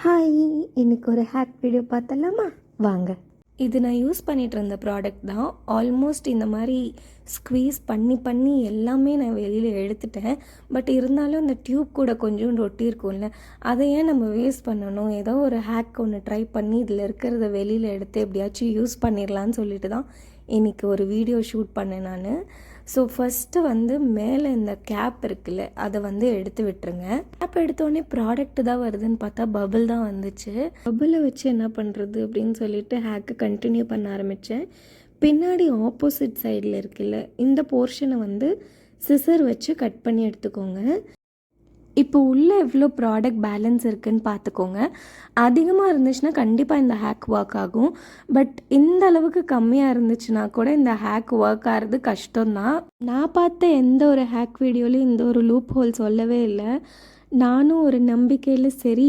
Hi, இன்னைக்கு ஒரு hack video பார்த்தலாமா? வாங்க. இது நான் யூஸ் பண்ணிகிட்டு இருந்த ப்ராடக்ட் தான். ஆல்மோஸ்ட் இந்த மாதிரி ஸ்க்வீஸ் பண்ணி எல்லாமே நான் வெளியில் எடுத்துட்டேன். பட் இருந்தாலும் அந்த டியூப் கூட கொஞ்சம் ஒட்டியிருக்கும்ல, அதை ஏன் நம்ம வேஸ்ட் பண்ணணும்? ஏதோ ஒரு ஹேக் ஒன்று ட்ரை பண்ணி இதில் இருக்கிறத வெளியில் எடுத்து எப்படியாச்சும் யூஸ் பண்ணிடலான்னு சொல்லிட்டு தான் இன்றைக்கி ஒரு வீடியோ ஷூட் பண்ணேன் நான். ஸோ ஃபஸ்ட்டு மேலே இந்த கேப் இருக்குல்ல, அதை எடுத்து விட்டுருங்க. கேப் எடுத்தோடனே ப்ராடக்ட் தான் வருதுன்னு பார்த்தா பபிள் தான் வந்துச்சு. பபிளை வச்சு என்ன பண்ணுறது அப்படின்னு சொல்லிட்டு ஹேக்கை கண்டினியூ பண்ண ஆரம்பித்தேன். பின்னாடி ஆப்போசிட் சைடில் இருக்குல்ல, இந்த போர்ஷனை சிசர் வச்சு கட் பண்ணி எடுத்துக்கோங்க. இப்போ உள்ளே எவ்வளோ ப்ராடக்ட் பேலன்ஸ் இருக்குதுன்னு பார்த்துக்கோங்க. அதிகமாக இருந்துச்சுன்னா கண்டிப்பாக இந்த ஹேக் ஒர்க் ஆகும். பட் இந்த அளவுக்கு கம்மியாக இருந்துச்சுன்னா கூட இந்த ஹேக் ஒர்க் ஆகிறது கஷ்டம்தான். நான் பார்த்த எந்த ஒரு ஹேக் வீடியோலையும் இந்த ஒரு லூப் ஹோல் சொல்லவே இல்லை. நானும் ஒரு நம்பிக்கையில் சரி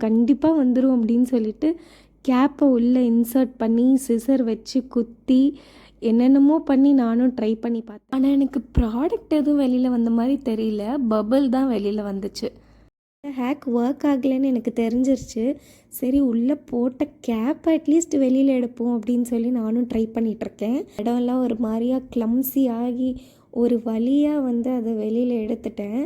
கண்டிப்பாக வந்துடும் அப்படின்னு சொல்லிட்டு கேப்பை உள்ளே இன்சர்ட் பண்ணி சிசர் வச்சு குத்தி என்னென்னமோ பண்ணி நானும் ட்ரை பண்ணி பார்த்தேன். ஆனால் எனக்கு ப்ராடக்ட் எதுவும் வெளியில் வந்த மாதிரி தெரியல, பபிள் தான் வெளியில் வந்துச்சு. ஹேக் ஒர்க் ஆகலைன்னு எனக்கு தெரிஞ்சிருச்சு. சரி, உள்ளே போட்ட கேப் அட்லீஸ்ட் வெளியில் எடுப்போம் அப்படின்னு சொல்லி நானும் ட்ரை பண்ணிகிட்ருக்கேன். இடம்லாம் ஒரு மாதிரியாக கிளம்ஸி ஆகி ஒரு வழியாக அதை வெளியில் எடுத்துட்டேன்.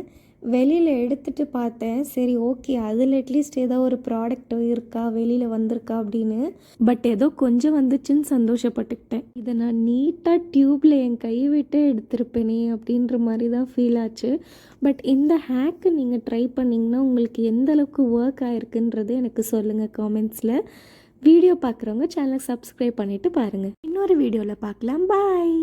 வெளியில் எடுத்துகிட்டு பார்த்தேன், சரி ஓகே, அதில் அட்லீஸ்ட் ஏதோ ஒரு ப்ராடக்ட் இருக்கா, வெளியில் வந்திருக்கா அப்படின்னு. பட் ஏதோ கொஞ்சம் வந்துச்சுன்னு சந்தோஷப்பட்டுக்கிட்டேன். இதை நான் நீட்டாக டியூப்பில் என் கை விட்டே எடுத்திருப்பேனே அப்படின்ற மாதிரி தான் ஃபீல் ஆச்சு. பட் இந்த ஹேக்கு நீங்கள் ட்ரை பண்ணிங்கன்னா உங்களுக்கு எந்த அளவுக்கு ஒர்க் ஆகிருக்குன்றது எனக்கு சொல்லுங்கள் காமெண்ட்ஸில். வீடியோ பார்க்குறவங்க சேனலை சப்ஸ்கிரைப் பண்ணிவிட்டு பாருங்கள். இன்னொரு வீடியோவில் பார்க்கலாம். பாய்.